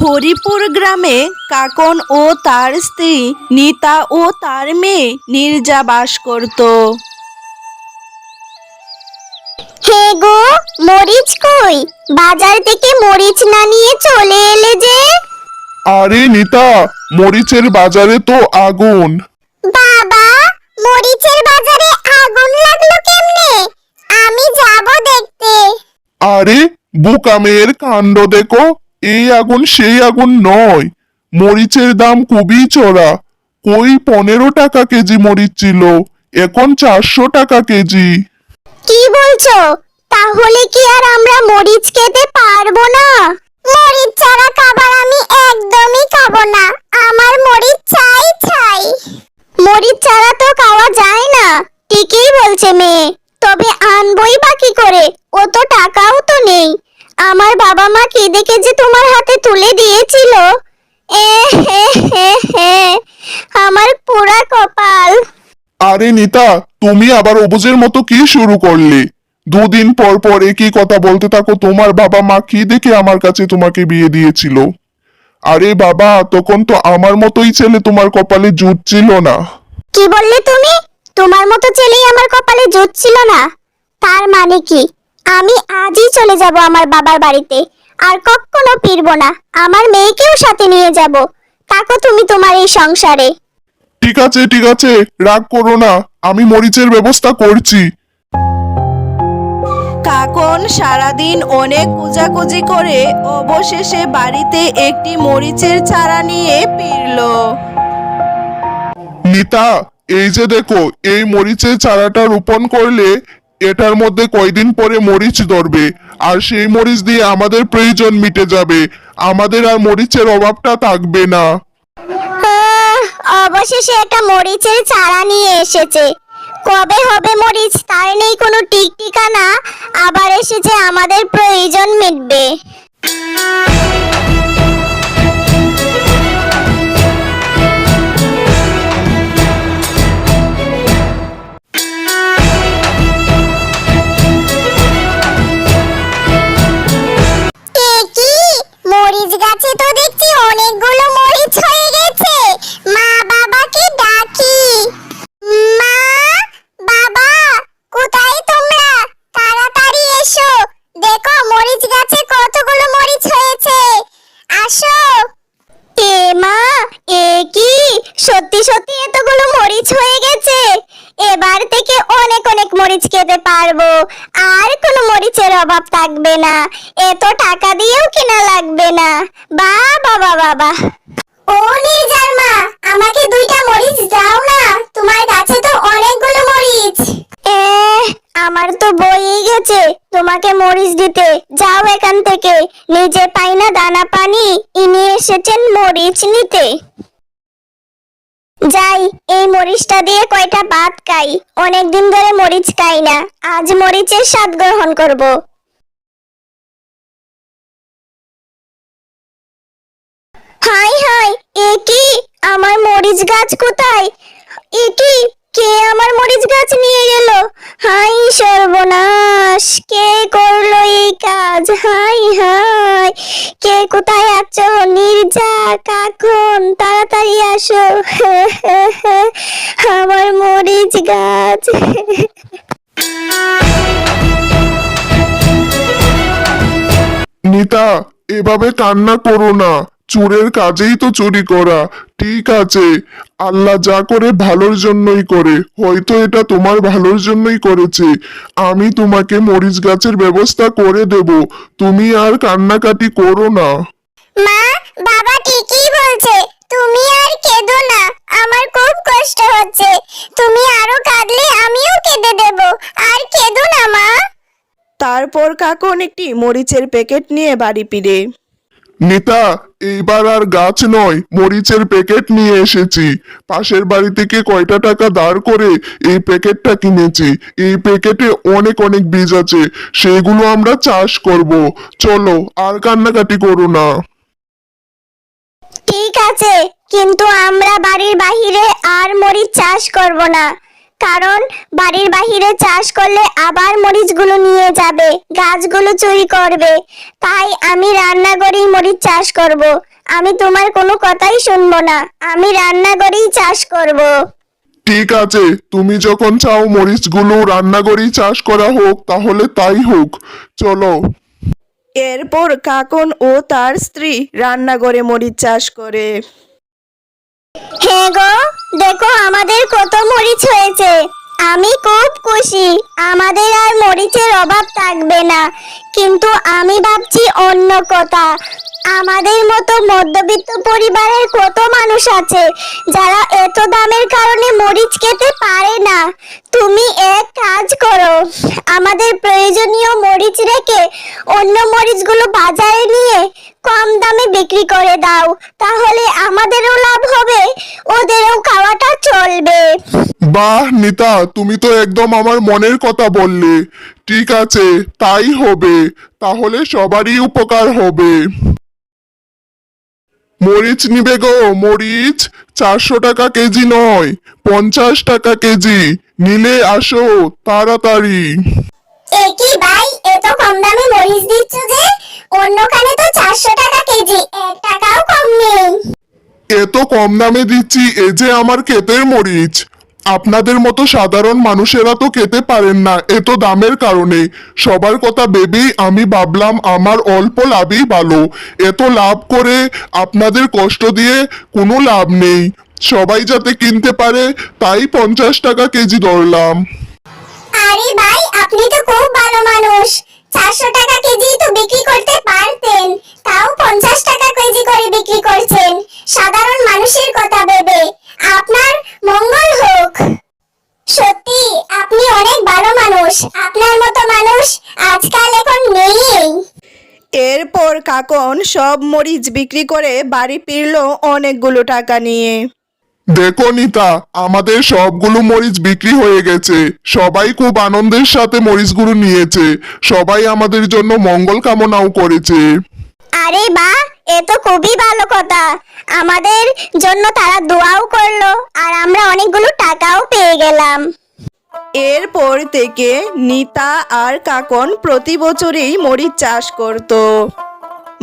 হরিপুর গ্রামে কাকন ও তার স্ত্রী নিতা ও তার মেয়ে নীরজা বাস করত। হে গো, মরিচ কই? বাজার থেকে মরিচ না নিয়ে চলে এলে যে? আরে নিতা, মরিচের বাজারে তো আগুন। বাবা, মরিচের বাজারে আগুন লাগলো কেমনে? আমি যাব দেখতে। আরে বোকা মেয়ের কাণ্ড দেখো, এই আগুন সেই আগুন নয়। মরিচের দাম খুবই চড়া। কই 15 টাকা কেজি মরিচ ছিল, এখন 400 টাকা কেজি। কি বলছো? তাহলে কি আর আমরা মরিচ খেতে পারবো না? মরিচ ছাড়া খাবার আমি একদমই খাবো না। আমার মরিচ চাই চাই। মরিচ ছাড়া তো খাওয়া যায় না। ঠিকই বলছে মেয়ে, তবে আনবই বা কি করে? ও তো টাকাও তো নেই। আমার বাবা মা কেঁদে যে তোমার হাতে তুলে দিয়েছিল। হে, আমার পোড়া কপাল। আরে নিতা, তুমি আবার অবুঝের মতো কি শুরু করলে? দুদিন পর পর একই কথা বলতে থাকো। তোমার বাবা মা কি দেখে আমার কাছে তোমাকে বিয়ে দিয়েছিল? আরে বাবা, তখন তো আমার মতোই ছেলে তোমার কপালে জুটছিল না। কি বললে তুমি? তোমার মতো ছেলেই আমার কপালে জুটছিল না? তার মানে কি আমি আজই চলে যাব আমার বাবার বাড়িতে, আর কখনো ফিরবো না। আমার মেয়েকেও সাথে নিয়ে যাব। থাকো তুমি তোমার এই সংসারে। ঠিক আছে ঠিক আছে, রাগ করো না, আমি মরিচের ব্যবস্থা করছি। কাকন সারাদিন অনেক কুজাকুজি করে অবশেষে বাড়িতে একটি মরিচের চারা নিয়ে ফিরল। নিতা, এই যে দেখো, এই মরিচের চারাটা রোপণ করলে এটার মধ্যে কয়দিন পরে মরিচ ধরবে, আর সেই মরিচ দিয়ে আমাদের প্রয়োজন মিটে যাবে। আমাদের আর মরিচের অভাবটা থাকবে না। অবশেষে একটা মরিচের চারা নিয়ে এসেছে। কবে হবে মরিচ তার নেই কোনো ঠিক ঠিকানা। আবার এসেছে আমাদের প্রয়োজন মিটবে। কি মরিচ গাছে তো দেখছি অনেকগুলো মরিচ হয়ে গেছে। মা বাবাকে ডাকি। মা, বাবা, কোথায় তোমরা? তাড়াতাড়ি এসো, দেখো মরিচ গাছে কতগুলো মরিচ হয়েছে। আসো। এ মা, এ কি সত্যি সত্যি এতগুলো মরিচ হয়ে গেছে? এবার থেকে অনেক অনেক মরিচ খেতে পারবো, আর কোনো মরিচের অভাব থাকবে না। এত টাকা দিয়েও কিনা লাগবে না। বাবা বাবা বাবা। ও নির্জার মা, আমাকে 2টা মরিচ দাও না, তোমার কাছে তো অনেকগুলো মরিচ। আমার তো বইই গেছে তোমাকে মরিচ দিতে। যাও এখান থেকে, নিজে পাই না দানা পানি, ইনি এসেছেন মরিচ নিতে। যাই, এই মরিচটা দিয়ে কয়টা ভাত খাই। অনেকদিন ধরে মরিচ খাই না, আজ মরিচের স্বাদ গ্রহণ করব। হাই হাই, এ কি? আমার মরিচ গাছ কোথায়? এ কি? কে আমার মরিচ গাছ নিয়ে গেল? হাই সর্বনাশ, কে করলো এই কাজ? হাই হাই, কে কোথায় আছো? নির্জা, কাকন, তাড়াতাড়ি আসো। আমার মরিচ গাছ। নিতা, এভাবে কান্না করো না। চোরের কাজেই তো চুরি করা। ঠিক আছে, আল্লাহ যা করে ভালোর জন্যই করে। হয়তো এটা তোমার ভালোর জন্যই করেছে। আমি তোমাকে মরিচ গাছের ব্যবস্থা করে দেব। তুমি আর কান্নাকাটি করো না। মা, বাবা ঠিকই বলছে, তুমি আর কেঁদো না। আমার খুব কষ্ট হচ্ছে। তুমি আরো কাঁদলে আমিও কেঁদে দেব। আর কেঁদো না মা। তারপর কাকন একটি মরিচের প্যাকেট নিয়ে বাড়ি ফিরে। নিতা, এইবার আর গাছ নয়, মরিচের প্যাকেট নিয়ে এসেছি। পাশের বাড়ি থেকে কয়টা টাকা ধার করে এই প্যাকেটটা কিনেছি। এই প্যাকেটে অনেক অনেক বীজ আছে, সেগুলো আমরা চাষ করব। চলো, আর কান্নাকাটি করো না। ঠিক আছে, কিন্তু আমরা বাড়ির বাহিরে আর মরিচ চাষ করব না। কারণ বাড়ির বাহিরে চাষ করলে আবার মরিচগুলো নিয়ে যাবে, গাছগুলো চুরি করবে। তাই আমি রান্নাঘরেই মরিচ চাষ করব। আমি তোমার কোনো কথাই শুনবো না, আমি রান্নাঘরেই চাষ করব। ঠিক আছে, তুমি যখন চাও মরিচগুলো রান্নাঘরেই চাষ করা হোক তাহলে তাই হোক, চলো। এরপর কাকন ও তার স্ত্রী রান্নাঘরে মরিচ চাষ করে। হ্যাঁ গো, দেখো আমাদের কত মরিচ হয়েছে। আমি খুব খুশি, আমাদের আর মরিচের অভাব থাকবে না। কিন্তু আমি ভাবছি অন্য কথা। আমাদের মতো মধ্যবিত্ত পরিবারের কত মানুষ আছে যারা এত দামের কারণে মরিচ খেতে পারে না। তুমি এক কাজ করো, আমাদের প্রয়োজনীয় মরিচ রেখে অন্য মরিচগুলো বাজারে নিয়ে কম দামে বিক্রি করে দাও, তাহলে আমাদেরও লাভ হবে, ওদেরও খাওয়াটা চলবে। বাহ নিতা, তুমি তো একদম আমার মনের কথা বললে। ঠিক আছে, তাই হবে, তাহলে সবারই উপকার হবে। মরিচ নিবে গো, মরিচ 400 টাকা কেজি নয়, 50 টাকা কেজি। নিলে আসো তাড়াতাড়ি। একই ভাই, এত কম দামে মরিচ দিচ্ছ যে? অন্যখানে তো 400 টাকা কেজি, 1 টাকাও কম নেই। এত কম দামে দিচ্ছি, এ যে আমার ক্ষেতের মরিচ। আপনাদের মতো সাধারণ মানুষেরা তো খেতে পারেন না এত দামের কারণে। সবার কথা ভেবেই আমি ভাবলাম আমার অল্প লাভই ভালো। এত লাভ করে আপনাদের কষ্ট দিয়ে কোনো লাভ নেই। সবাই যাতে কিনতে পারে তাই 50 টাকা কেজি ধরলাম। আরে ভাই, আপনি তো খুব ভালো মানুষ। 400 টাকা কেজি তো বিক্রি করতে পারতেন, তাও 50 টাকা কেজি করে বিক্রি করছেন সাধারণ মানুষের কথা ভেবে। আপনার মঙ্গল হোক। সত্যি আপনি অনেক ভালো মানুষ। আপনার মতো মানুষ আজকাল এখন নেই। এরপর কাকন সব মরিচ বিক্রি করে বাড়ি ফিরল অনেকগুলো টাকা নিয়ে। দেখো নিতা, আমাদের সবগুলো মরিচ বিক্রি হয়ে গেছে। সবাই খুব আনন্দের সাথে মরিচগুলো নিয়েছে। সবাই আমাদের জন্য মঙ্গল কামনাও করেছে। আরে বাহ, এ তো খুবই ভালো কথা। আমাদের জন্য তারা দোয়াও করলো, আর আমরা অনেকগুলো টাকাও পেয়ে গেলাম। এরপর থেকে নিতা আর কাকন প্রতি বছরেই মরিচ চাষ করত।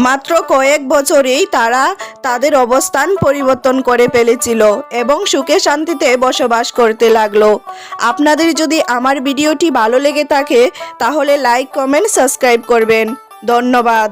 মাত্র কয়েক বছরেই তারা তাদের অবস্থান পরিবর্তন করে ফেলেছিল এবং সুখে শান্তিতে বসবাস করতে লাগলো। আপনাদের যদি আমার ভিডিওটি ভালো লেগে থাকে তাহলে লাইক, কমেন্ট, সাবস্ক্রাইব করবেন। ধন্যবাদ।